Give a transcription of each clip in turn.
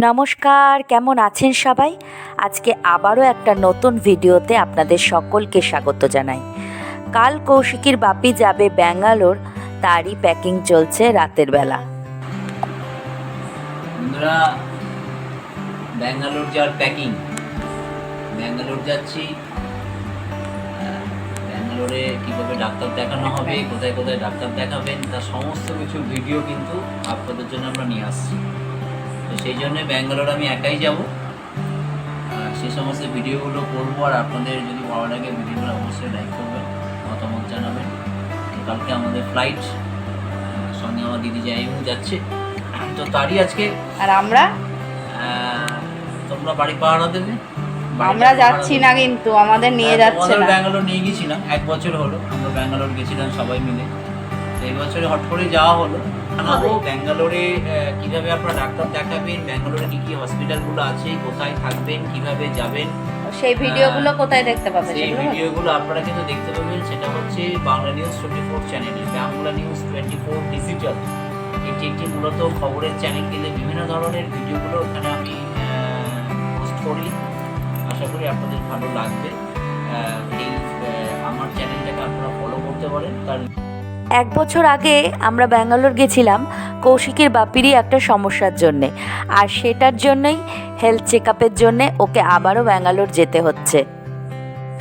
নমস্কার, কেমন আছেন সবাই? আজকে আবারও একটা নতুন ভিডিওতে আপনাদের সকলকে স্বাগত জানাই। কাল কৌশিকীর বাপি যাবে ব্যাঙ্গালোর, তারই প্যাকিং চলছে রাতের বেলা। বন্ধুরা, ব্যাঙ্গালোর যাওয়ার প্যাকিং। ব্যাঙ্গালোর যাচ্ছি। ব্যাঙ্গালোরে কীভাবে ডাক্তার দেখানো হবে, কোথায় কোথায় ডাক্তার দেখাবেন, তার সমস্ত কিছু ভিডিও কিন্তু আপনাদের জন্য আমরা নিয়ে আসছি। তো সেই জন্যে ব্যাঙ্গালোর আমি একাই যাব, সেই সমস্ত ভিডিওগুলো করবো। আর আপনাদের যদি ভালো লাগে ভিডিওগুলো অবশ্যই লাইক করবেন, মতামত জানাবেন। কালকে আমাদের ফ্লাইট, সঙ্গে আমার দিদি জামাইবাবু যাচ্ছে। তো তারই আজকে আর আমরা তোমরা বাড়ি পাহারা দেবে। আমরা যাচ্ছি না, কিন্তু আমাদের নিয়ে যাচ্ছে না। ব্যাঙ্গালোর নিয়ে গেছিলাম, 1 বছর হলো আমরা ব্যাঙ্গালোর গেছিলাম সবাই মিলে। এই বছরে হট করে যাওয়া হলো। জানাবো ব্যাঙ্গালোরে কিভাবে আপনারা ডাক্তার দেখাবেন, ব্যাঙ্গালোরে কি কি হসপিটালগুলো আছে, কোথায় থাকবেন, কিভাবে যাবেন, সেই ভিডিওগুলো কোথায় দেখতে পাবেন? সেই ভিডিওগুলো আপনারা কিন্তু দেখতে পাবেন। সেটা হচ্ছে বাংলা নিউজ 24 চ্যানেলে, বাংলা নিউজ 24 ডিজিটাল। এটি একটি মূলত খবরের চ্যানেল, কিন্তু বিভিন্ন ধরনের ভিডিওগুলো ওখানে আমি পোস্ট করি। আশা করি আপনাদের ভালো লাগবে। এই আমার চ্যানেলটাকে আপনারা ফলো করতে পারেন। কারণ 1 বছর আগে আমরা ব্যাঙ্গালোর গেছিলাম কৌশিকীর বাপিরই একটা সমস্যার জন্যে, আর সেটার জন্যই হেলথ চেক আপের জন্যে ওকে আবারও ব্যাঙ্গালোর যেতে হচ্ছে।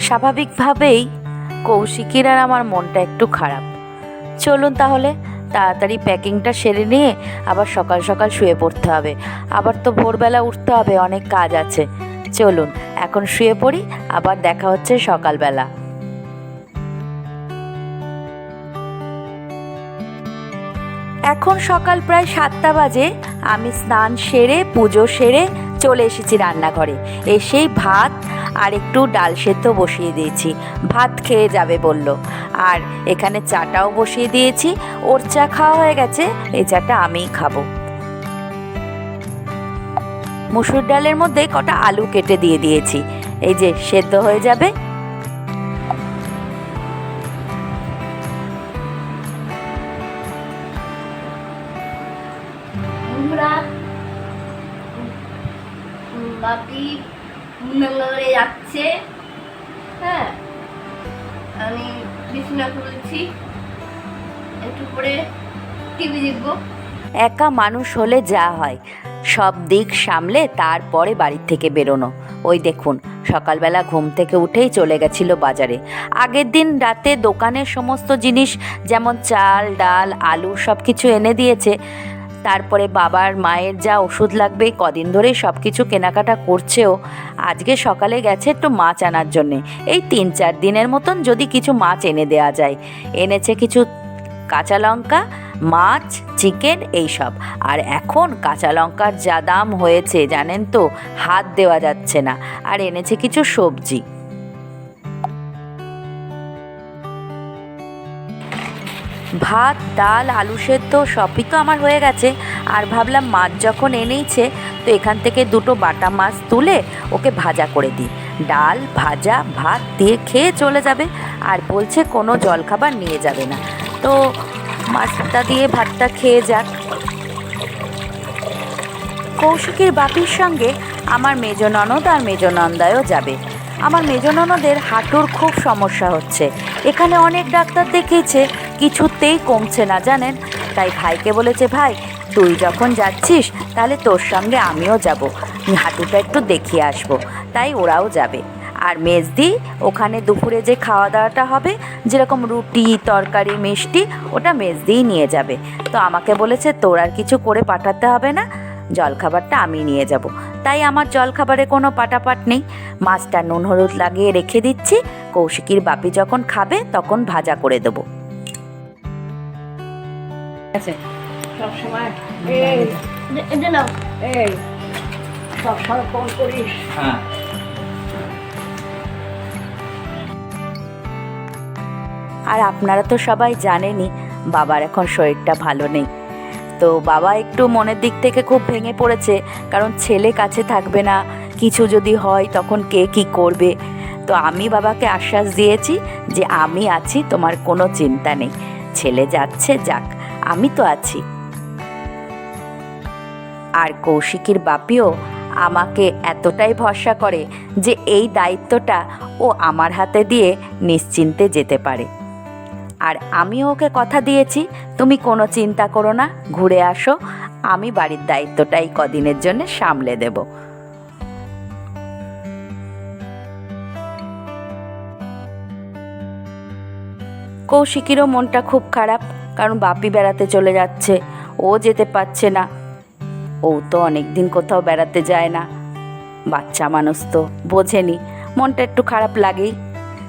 স্বাভাবিকভাবেই কৌশিকীর আর আমার মনটা একটু খারাপ। চলুন তাহলে তাড়াতাড়ি প্যাকিংটা সেরে নিয়ে আবার সকাল সকাল শুয়ে পড়তে হবে। আবার তো ভোরবেলা উঠতে হবে, অনেক কাজ আছে। চলুন এখন শুয়ে পড়ি, আবার দেখা হচ্ছে সকালবেলা। এখন সকাল প্রায় 7টা বাজে। আমি স্নান সেরে পুজো সেরে চলে এসেছি রান্নাঘরে। এসেই ভাত আর একটু ডাল সেদ্ধ বসিয়ে দিয়েছি। ভাত খেয়ে যাবে বলল। আর এখানে চাটাও বসিয়ে দিয়েছি। ওর চা খাওয়া হয়ে গেছে, এই চাটা আমিই খাবো। মুসুর ডালের মধ্যে কটা আলু কেটে দিয়ে দিয়েছি, এই যে সেদ্ধ হয়ে যাবে। বাপি ব্যাঙ্গালোরে যাচ্ছে। হ্যাঁ, আমি বিছানা খুলছি, একটু পরে টিভি দেখবো। একা মানুষ হলে যা হয়, সব দিক সামলে তারপরে বাড়ির থেকে বেরোনো। ওই দেখুন, সকালবেলা ঘুম থেকে উঠেই চলে গেছিল বাজারে। আগের দিন রাতে দোকানের সমস্ত জিনিস, যেমন চাল ডাল আলু, সব কিছু এনে দিয়েছে। তারপরে বাবার মায়ের যা ওষুধ লাগবে, কদিন ধরেই সব কিছু কেনাকাটা করছেও। আজকে সকালে গেছে একটু মাছ আনার জন্যে। এই 3-4 দিনের মতন যদি কিছু মাছ এনে দেওয়া যায়। এনেছে কিছু কাঁচা লঙ্কা, মাছ, চিকেন, এইসব। আর এখন কাঁচা লঙ্কার যা দাম হয়েছে জানেন তো, হাত দেওয়া যাচ্ছে না। আর এনেছে কিছু সবজি। ভাত ডাল আলু সেদ্ধ সবই তো আমার হয়ে গেছে। আর ভাবলাম মাছ যখন এনেইছে, তো এখান থেকে 2টো বাটা মাছ তুলে ওকে ভাজা করে দিই। ডাল ভাজা ভাত দিয়ে খেয়ে চলে যাবে। আর বলছে কোনো জলখাবার নিয়ে যাবে না, তো মাছটা দিয়ে ভাতটা খেয়ে যাক। কৌশিকীর বাপির সঙ্গে আমার মেজ ননদ আর মেজ নন্দায়ও যাবে। আমার মেজ ননদের হাঁটুর খুব সমস্যা হচ্ছে। এখানে অনেক ডাক্তার দেখিয়েছে, কিছুতেই কমছে না জানেন। তাই ভাইকে বলেছে, ভাই তুই যখন যাচ্ছিস তাহলে তোর সঙ্গে আমিও যাব, হাঁটুটা একটু দেখিয়ে আসবো। তাই ওরাও যাবে। আর মেজদি ওখানে দুপুরে যে খাওয়া দাওয়াটা হবে, যেরকম রুটি তরকারি মিষ্টি, ওটা মেজদিই নিয়ে যাবে। তো আমাকে বলেছে তোর আর কিছু করে পাঠাতে হবে না, জলখাবারটা আমি নিয়ে যাব। তাই আমার জলখাবারে কোনো পাটাপাট নেই। মাছটা নুন হলুদ লাগিয়ে রেখে দিচ্ছি, কৌশিকীর বাপি যখন খাবে তখন ভাজা করে দেবো। সবসময় এটা নাও, এই সবসময় ফোন করিস। হ্যাঁ, আর আপনারা তো সবাই জানেনই বাবার এখন শরীরটা ভালো নেই। তো বাবা একটু মনের দিক থেকে খুব ভেঙে পড়েছে, কারণ ছেলে কাছে থাকবে না, কিছু যদি হয় তখন কে কি করবে। তো আমি বাবাকে আশ্বাস দিয়েছি যে আমি আছি, তোমার কোনো চিন্তা নেই, ছেলে যাচ্ছে যাক, আমি তো আছি। আর কৌশিকীর বাপিও আমাকে এতটাই ভরসা করে যে এই দায়িত্বটা ও আমার হাতে দিয়ে নিশ্চিন্তে যেতে পারে। আর আমিও ওকে কথা দিয়েছি, তুমি কোনো চিন্তা করো না, ঘুরে আসো, আমি বাড়ির দায়িত্বটা এই কদিনের জন্য সামলে দেব। কৌশিকীরও মনটা খুব খারাপ, কারণ বাপি বেড়াতে চলে যাচ্ছে, ও যেতে পারছে না। ও তো অনেক দিন কোথাও বেড়াতে যায় না, বাচ্চা মানুষ তো বোঝেনি, মনটা একটু খারাপ লাগেই।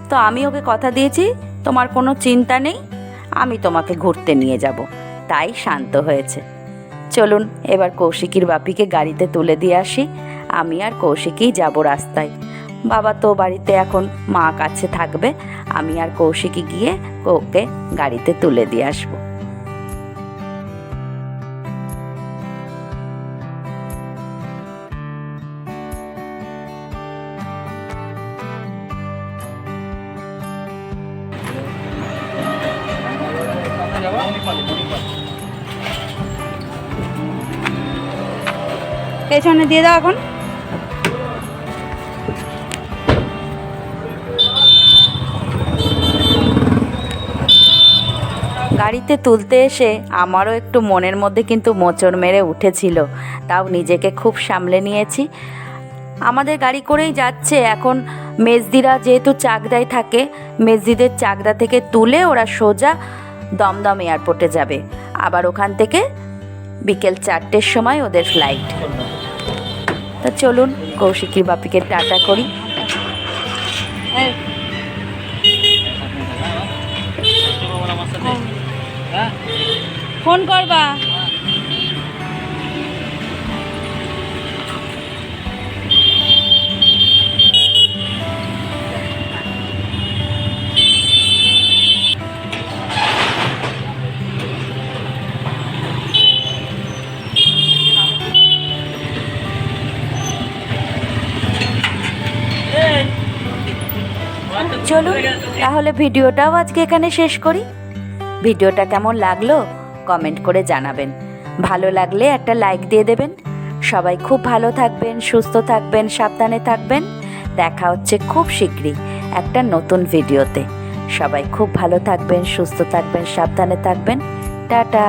তো আমি ওকে কথা দিয়েছি, তোমার কোনো চিন্তা নেই, আমি তোমাকে ঘুরতে নিয়ে যাব, তাই শান্ত হয়েছে। চলুন এবার কৌশিকীর বাপিকে গাড়িতে তুলে দিয়ে আসি, আমি আর কৌশিকই যাব রাস্তায়। বাবা তো বাড়িতে এখন মা কাছে থাকবে, আমি আর কৌশিকী গিয়ে ওকে গাড়িতে তুলে দিয়ে আসবো। পেছনে দিয়ে দাও এখন। গাড়িতে তুলতে এসে আমারও একটু মনের মধ্যে কিন্তু মোচড় মেরে উঠেছিল, তাও নিজেকে খুব সামলে নিয়েছি। আমাদের গাড়ি করেই যাচ্ছে এখন। মেজদিরা যেহেতু চাকদায় থাকে, মেজদিদের চাকদা থেকে তুলে ওরা সোজা দমদম এয়ারপোর্টে যাবে, আবার ওখান থেকে বিকেল 4টের সময় ওদের ফ্লাইট। তা চলুন কৌশিকীর বাপিকে টাটা করি। ফোন করবা। চলুন তাহলে ভিডিওটাও আজকে এখানে শেষ করি। ভিডিওটা কেমন লাগলো কমেন্ট করে জানাবেন, ভালো লাগলে একটা লাইক দিয়ে দেবেন। সবাই খুব ভালো থাকবেন, সুস্থ থাকবেন, সাবধানে থাকবেন। দেখা হচ্ছে খুব শীঘ্রই একটা নতুন ভিডিওতে। সবাই খুব ভালো থাকবেন, সুস্থ থাকবেন, সাবধানে থাকবেন। টাটা।